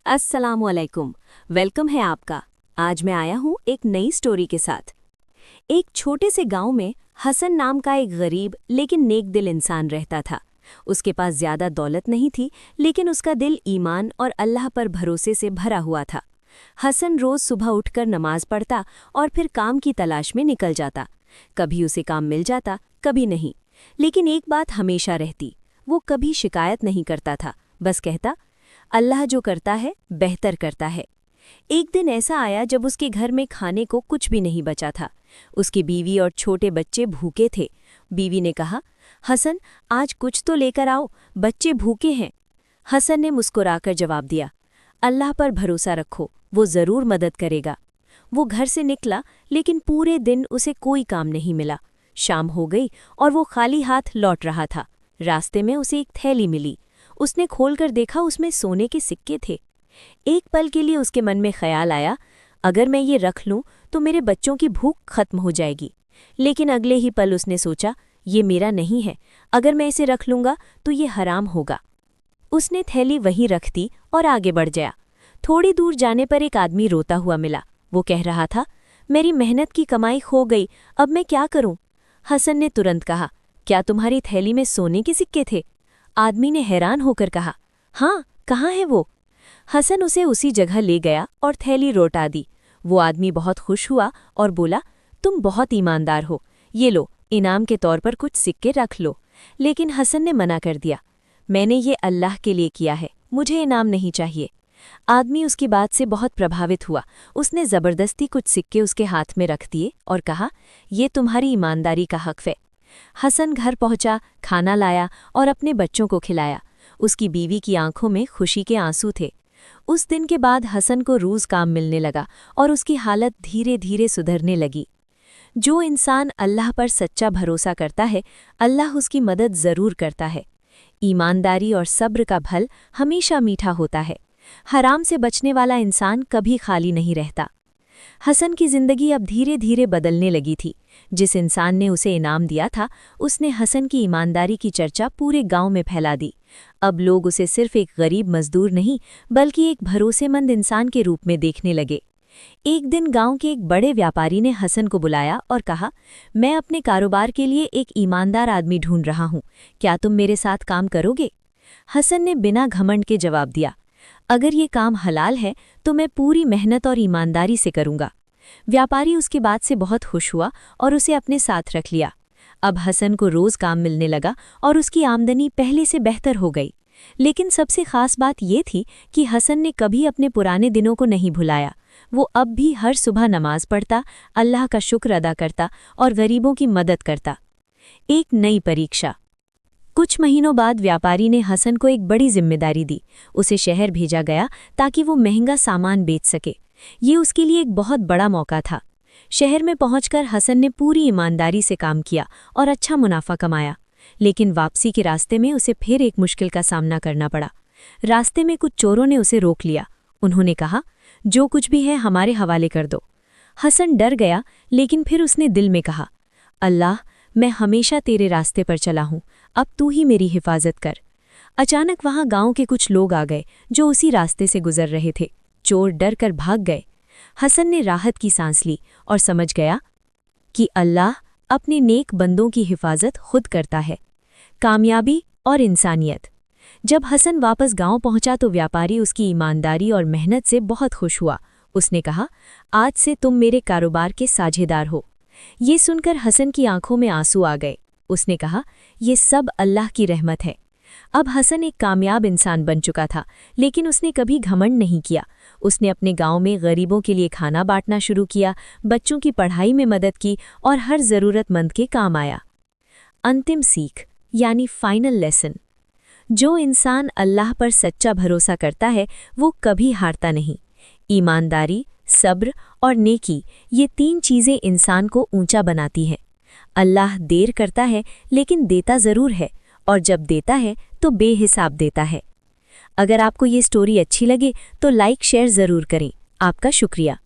अस्सलामुअलैकुम। वेलकम है आपका। आज मैं आया हूँ एक नई स्टोरी के साथ। एक छोटे से गांव में हसन नाम का एक गरीब लेकिन नेक दिल इंसान रहता था। उसके पास ज्यादा दौलत नहीं थी, लेकिन उसका दिल ईमान और अल्लाह पर भरोसे से भरा हुआ था। हसन रोज सुबह उठकर नमाज पढ़ता और फिर काम की तलाश में निकल जाता। कभी उसे काम मिल जाता, कभी नहीं। लेकिन एक बात हमेशा रहती, वो कभी शिकायत नहीं करता था। बस कहता, अल्लाह जो करता है बेहतर करता है। एक दिन ऐसा आया जब उसके घर में खाने को कुछ भी नहीं बचा था। उसकी बीवी और छोटे बच्चे भूखे थे। बीवी ने कहा, हसन आज कुछ तो लेकर आओ, बच्चे भूखे हैं। हसन ने मुस्कुराकर जवाब दिया, अल्लाह पर भरोसा रखो, वो ज़रूर मदद करेगा। वो घर से निकला, लेकिन पूरे दिन उसे कोई काम नहीं मिला। शाम हो गई और वो खाली हाथ लौट रहा था। रास्ते में उसे एक थैली मिली। उसने खोलकर देखा, उसमें सोने के सिक्के थे। एक पल के लिए उसके मन में ख्याल आया, अगर मैं ये रख लूं तो मेरे बच्चों की भूख खत्म हो जाएगी। लेकिन अगले ही पल उसने सोचा, ये मेरा नहीं है, अगर मैं इसे रख लूंगा तो ये हराम होगा। उसने थैली वहीं रख दी और आगे बढ़ गया। थोड़ी दूर जाने पर एक आदमी रोता हुआ मिला। वो कह रहा था, मेरी मेहनत की कमाई खो गई, अब मैं क्या करूं? हसन ने तुरंत कहा, क्या तुम्हारी थैली में सोने के सिक्के थे? आदमी ने हैरान होकर कहा, हाँ, कहाँ है वो? हसन उसे उसी जगह ले गया और थैली लौटा दी। वो आदमी बहुत खुश हुआ और बोला, तुम बहुत ईमानदार हो, ये लो, इनाम के तौर पर कुछ सिक्के रख लो। लेकिन हसन ने मना कर दिया, मैंने ये अल्लाह के लिए किया है, मुझे इनाम नहीं चाहिए। आदमी उसकी बात से बहुत प्रभावित हुआ। उसने ज़बरदस्ती कुछ सिक्के उसके हाथ में रख दिए और कहा, ये तुम्हारी ईमानदारी का हक़ है। हसन घर पहुंचा, खाना लाया और अपने बच्चों को खिलाया। उसकी बीवी की आंखों में खुशी के आंसू थे। उस दिन के बाद हसन को रोज़ काम मिलने लगा और उसकी हालत धीरे धीरे सुधरने लगी। जो इंसान अल्लाह पर सच्चा भरोसा करता है, अल्लाह उसकी मदद ज़रूर करता है। ईमानदारी और सब्र का फल हमेशा मीठा होता है। हराम से बचने वाला इंसान कभी खाली नहीं रहता। हसन की जिंदगी अब धीरे धीरे बदलने लगी थी। जिस इंसान ने उसे इनाम दिया था, उसने हसन की ईमानदारी की चर्चा पूरे गांव में फैला दी। अब लोग उसे सिर्फ एक गरीब मजदूर नहीं, बल्कि एक भरोसेमंद इंसान के रूप में देखने लगे। एक दिन गांव के एक बड़े व्यापारी ने हसन को बुलाया और कहा, मैं अपने कारोबार के लिए एक ईमानदार आदमी ढूंढ रहा हूं, क्या तुम मेरे साथ काम करोगे? हसन ने बिना घमंड के जवाब दिया, अगर ये काम हलाल है तो मैं पूरी मेहनत और ईमानदारी से करूंगा। व्यापारी उसकी बात से बहुत खुश हुआ और उसे अपने साथ रख लिया। अब हसन को रोज़ काम मिलने लगा और उसकी आमदनी पहले से बेहतर हो गई। लेकिन सबसे खास बात ये थी कि हसन ने कभी अपने पुराने दिनों को नहीं भुलाया। वो अब भी हर सुबह नमाज पढ़ता, अल्लाह का शुक्र अदा करता और गरीबों की मदद करता। एक नई परीक्षा। कुछ महीनों बाद व्यापारी ने हसन को एक बड़ी जिम्मेदारी दी। उसे शहर भेजा गया ताकि वो महंगा सामान बेच सके। ये उसके लिए एक बहुत बड़ा मौका था। शहर में पहुंचकर हसन ने पूरी ईमानदारी से काम किया और अच्छा मुनाफा कमाया। लेकिन वापसी के रास्ते में उसे फिर एक मुश्किल का सामना करना पड़ा। रास्ते में कुछ चोरों ने उसे रोक लिया। उन्होंने कहा, जो कुछ भी है हमारे हवाले कर दो। हसन डर गया, लेकिन फिर उसने दिल में कहा, अल्लाह, मैं हमेशा तेरे रास्ते पर चला हूँ, अब तू ही मेरी हिफाजत कर। अचानक वहाँ गांव के कुछ लोग आ गए जो उसी रास्ते से गुजर रहे थे। चोर डर कर भाग गए। हसन ने राहत की सांस ली और समझ गया कि अल्लाह अपने नेक बंदों की हिफाजत खुद करता है। कामयाबी और इंसानियत। जब हसन वापस गांव पहुंचा तो व्यापारी उसकी ईमानदारी और मेहनत से बहुत खुश हुआ। उसने कहा, आज से तुम मेरे कारोबार के साझेदार हो। ये सुनकर हसन की आंखों में आंसू आ गए। उसने कहा, ये सब अल्लाह की रहमत है। अब हसन एक कामयाब इंसान बन चुका था, लेकिन उसने कभी घमंड नहीं किया। उसने अपने गांव में गरीबों के लिए खाना बांटना शुरू किया, बच्चों की पढ़ाई में मदद की और हर ज़रूरतमंद के काम आया। अंतिम सीख यानी फाइनल लेसन। जो इंसान अल्लाह पर सच्चा भरोसा करता है, वो कभी हारता नहीं। ईमानदारी, सब्र और नेकी, ये तीन चीज़ें इंसान को ऊंचा बनाती हैं। अल्लाह देर करता है, लेकिन देता ज़रूर है, और जब देता है तो बेहिसाब देता है। अगर आपको ये स्टोरी अच्छी लगे तो लाइक शेयर ज़रूर करें। आपका शुक्रिया।